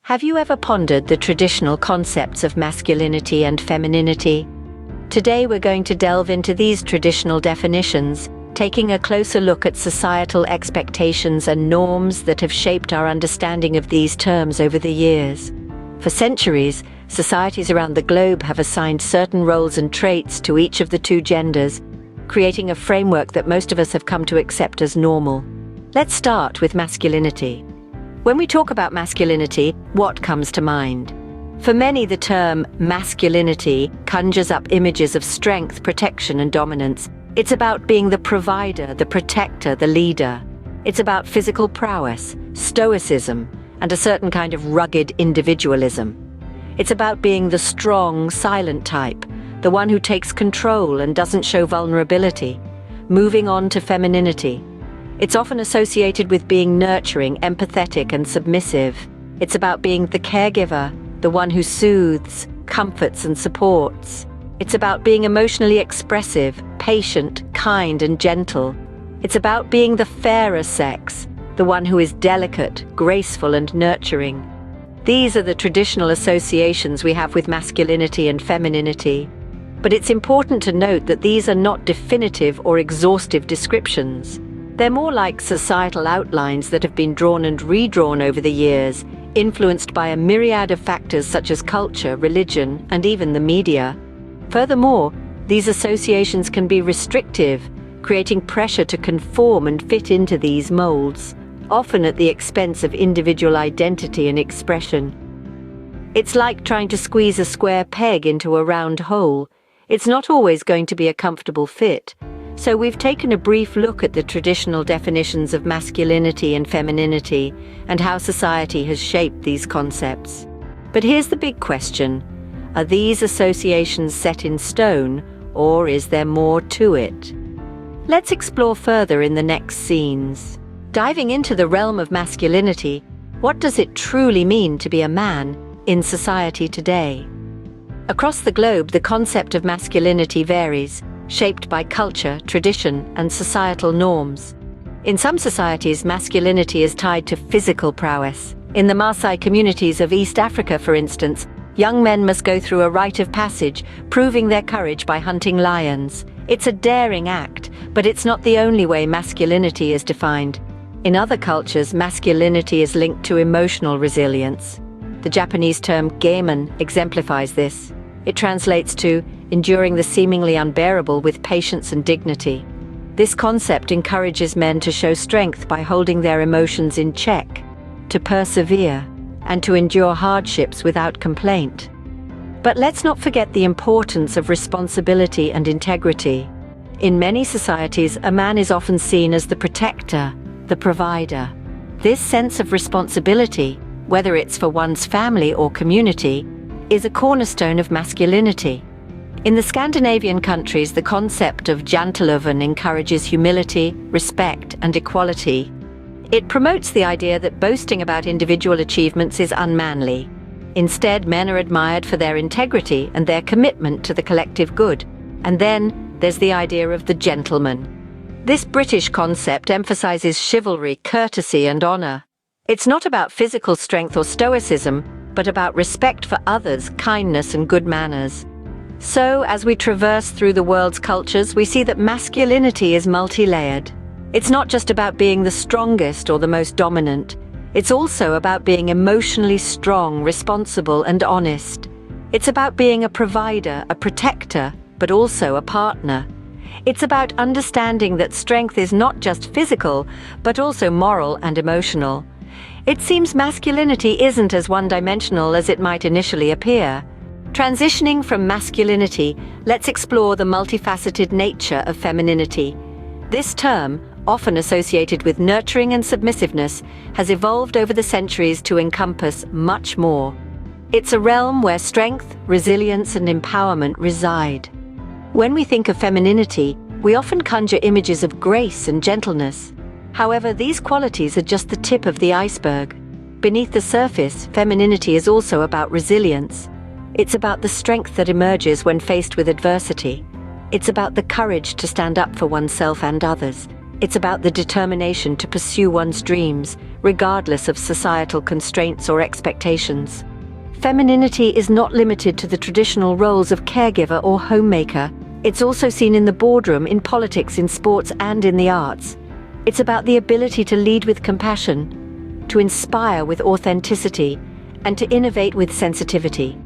Have you ever pondered the traditional concepts of masculinity and femininity? Today we're going to delve into these traditional definitions, taking a closer look at societal expectations and norms that have shaped our understanding of these terms over the years. For centuries, societies around the globe have assigned certain roles and traits to each of the two genders, creating a framework that most of us have come to accept as normal. Let's start with masculinity. When we talk about masculinity, what comes to mind? For many, the term masculinity conjures up images of strength, protection, and dominance. It's about being the provider, the protector, the leader. It's about physical prowess, stoicism, and a certain kind of rugged individualism. It's about being the strong, silent type, the one who takes control and doesn't show vulnerability. Moving on to femininity. It's often associated with being nurturing, empathetic, and submissive. It's about being the caregiver, the one who soothes, comforts, and supports. It's about being emotionally expressive, patient, kind, and gentle. It's about being the fairer sex, the one who is delicate, graceful, and nurturing. These are the traditional associations we have with masculinity and femininity. But it's important to note that these are not definitive or exhaustive descriptions. They're more like societal outlines that have been drawn and redrawn over the years, influenced by a myriad of factors such as culture, religion, and even the media. Furthermore, these associations can be restrictive, creating pressure to conform and fit into these molds, often at the expense of individual identity and expression. It's like trying to squeeze a square peg into a round hole. It's not always going to be a comfortable fit. So we've taken a brief look at the traditional definitions of masculinity and femininity and how society has shaped these concepts. But here's the big question. Are these associations set in stone, or is there more to it? Let's explore further in the next scenes. Diving into the realm of masculinity, what does it truly mean to be a man in society today? Across the globe, the concept of masculinity varies, shaped by culture, tradition, and societal norms. In some societies, masculinity is tied to physical prowess. In the Maasai communities of East Africa, for instance, young men must go through a rite of passage, proving their courage by hunting lions. It's a daring act, but it's not the only way masculinity is defined. In other cultures, masculinity is linked to emotional resilience. The Japanese term geimon exemplifies this. It translates to enduring the seemingly unbearable with patience and dignity. This concept encourages men to show strength by holding their emotions in check, to persevere, and to endure hardships without complaint. But let's not forget the importance of responsibility and integrity. In many societies, a man is often seen as the protector, the provider. This sense of responsibility, whether it's for one's family or community, is a cornerstone of masculinity. In the Scandinavian countries, the concept of janteloven encourages humility, respect, and equality. It promotes the idea that boasting about individual achievements is unmanly. Instead, men are admired for their integrity and their commitment to the collective good. And then there's the idea of the gentleman. This British concept emphasizes chivalry, courtesy, and honor. It's not about physical strength or stoicism, but about respect for others, kindness, and good manners. So, as we traverse through the world's cultures, we see that masculinity is multi-layered. It's not just about being the strongest or the most dominant. It's also about being emotionally strong, responsible, and honest. It's about being a provider, a protector, but also a partner. It's about understanding that strength is not just physical, but also moral and emotional. It seems masculinity isn't as one-dimensional as it might initially appear. Transitioning from masculinity, let's explore the multifaceted nature of femininity. This term, often associated with nurturing and submissiveness, has evolved over the centuries to encompass much more. It's a realm where strength, resilience, and empowerment reside. When we think of femininity, we often conjure images of grace and gentleness. However, these qualities are just the tip of the iceberg. Beneath the surface, femininity is also about resilience. It's about the strength that emerges when faced with adversity. It's about the courage to stand up for oneself and others. It's about the determination to pursue one's dreams, regardless of societal constraints or expectations. Femininity is not limited to the traditional roles of caregiver or homemaker. It's also seen in the boardroom, in politics, in sports, and in the arts. It's about the ability to lead with compassion, to inspire with authenticity, and to innovate with sensitivity.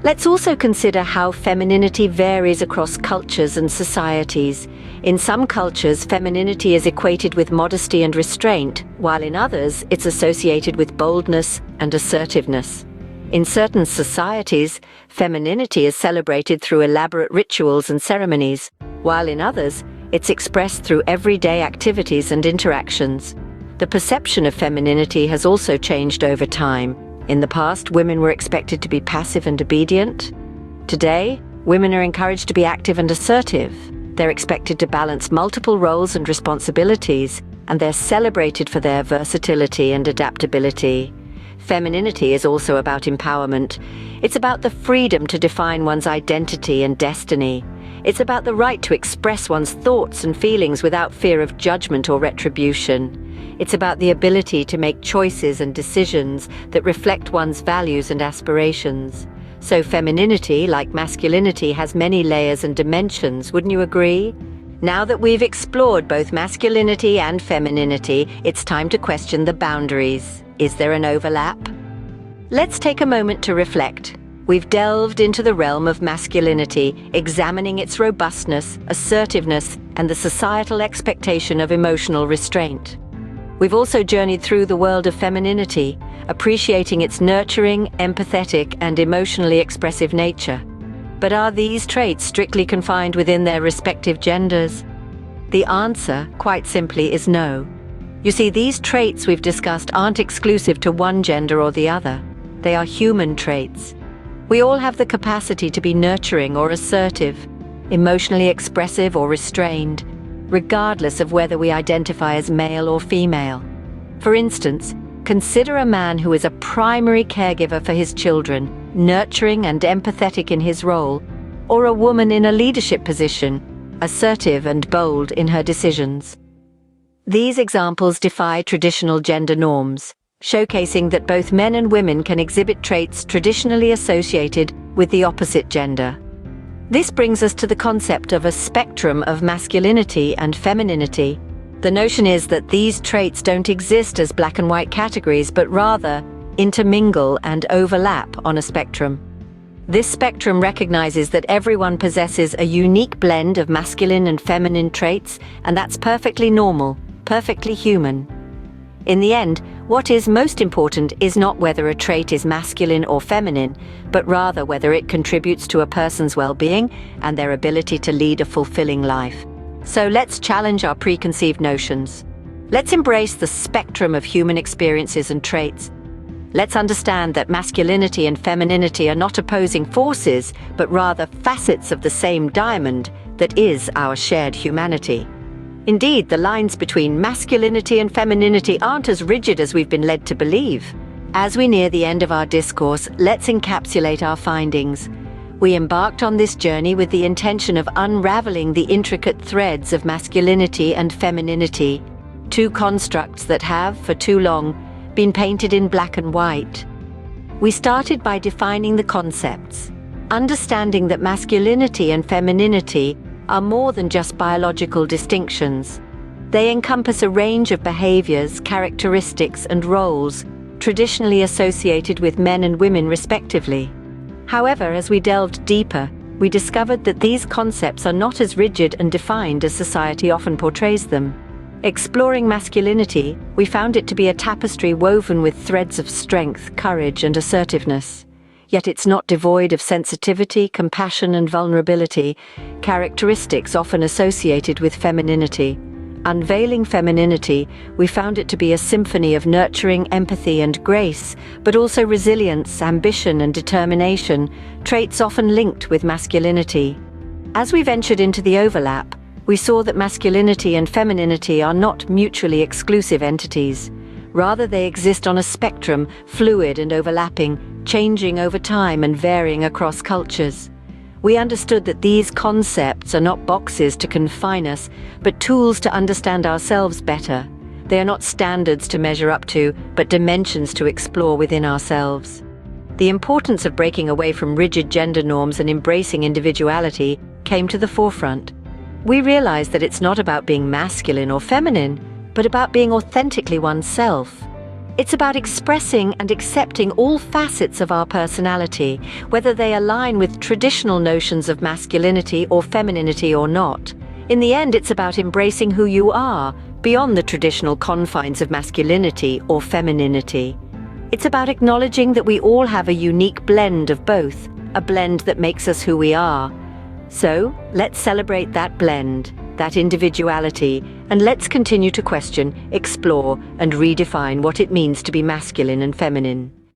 Let's also consider how femininity varies across cultures and societies. In some cultures, femininity is equated with modesty and restraint, while in others, it's associated with boldness and assertiveness. In certain societies, femininity is celebrated through elaborate rituals and ceremonies, while in others, it's expressed through everyday activities and interactions. The perception of femininity has also changed over time. In the past, women were expected to be passive and obedient. Today, women are encouraged to be active and assertive. They're expected to balance multiple roles and responsibilities, and they're celebrated for their versatility and adaptability. Femininity is also about empowerment. It's about the freedom to define one's identity and destiny. It's about the right to express one's thoughts and feelings without fear of judgment or retribution. It's about the ability to make choices and decisions that reflect one's values and aspirations. So femininity, like masculinity, has many layers and dimensions, wouldn't you agree? Now that we've explored both masculinity and femininity, it's time to question the boundaries. Is there an overlap? Let's take a moment to reflect. We've delved into the realm of masculinity, examining its robustness, assertiveness, and the societal expectation of emotional restraint. We've also journeyed through the world of femininity, appreciating its nurturing, empathetic, and emotionally expressive nature. But are these traits strictly confined within their respective genders? The answer, quite simply, is no. You see, these traits we've discussed aren't exclusive to one gender or the other. They are human traits. We all have the capacity to be nurturing or assertive, emotionally expressive or restrained, regardless of whether we identify as male or female. For instance, consider a man who is a primary caregiver for his children, nurturing and empathetic in his role, or a woman in a leadership position, assertive and bold in her decisions. These examples defy traditional gender norms, showcasing that both men and women can exhibit traits traditionally associated with the opposite gender. This brings us to the concept of a spectrum of masculinity and femininity. The notion is that these traits don't exist as black and white categories, but rather intermingle and overlap on a spectrum. This spectrum recognizes that everyone possesses a unique blend of masculine and feminine traits, and that's perfectly normal, perfectly human. In the end, what is most important is not whether a trait is masculine or feminine, but rather whether it contributes to a person's well-being and their ability to lead a fulfilling life. So let's challenge our preconceived notions. Let's embrace the spectrum of human experiences and traits. Let's understand that masculinity and femininity are not opposing forces, but rather facets of the same diamond that is our shared humanity. Indeed, the lines between masculinity and femininity aren't as rigid as we've been led to believe. As we near the end of our discourse, let's encapsulate our findings. We embarked on this journey with the intention of unraveling the intricate threads of masculinity and femininity, two constructs that have, for too long, been painted in black and white. We started by defining the concepts, understanding that masculinity and femininity are more than just biological distinctions. They encompass a range of behaviors, characteristics, and roles traditionally associated with men and women respectively. However, as we delved deeper, we discovered that these concepts are not as rigid and defined as society often portrays them. Exploring masculinity, we found it to be a tapestry woven with threads of strength, courage, and assertiveness. Yet it's not devoid of sensitivity, compassion, and vulnerability, characteristics often associated with femininity. Unveiling femininity, we found it to be a symphony of nurturing empathy and grace, but also resilience, ambition, and determination, traits often linked with masculinity. As we ventured into the overlap, we saw that masculinity and femininity are not mutually exclusive entities. Rather, they exist on a spectrum, fluid and overlapping, changing over time and varying across cultures. We understood that these concepts are not boxes to confine us, but tools to understand ourselves better. They are not standards to measure up to, but dimensions to explore within ourselves. The importance of breaking away from rigid gender norms and embracing individuality came to the forefront. We realized that it's not about being masculine or feminine, but about being authentically oneself. It's about expressing and accepting all facets of our personality, whether they align with traditional notions of masculinity or femininity or not. In the end, it's about embracing who you are, beyond the traditional confines of masculinity or femininity. It's about acknowledging that we all have a unique blend of both, a blend that makes us who we are. So, let's celebrate that blend, that individuality, and let's continue to question, explore, and redefine what it means to be masculine and feminine.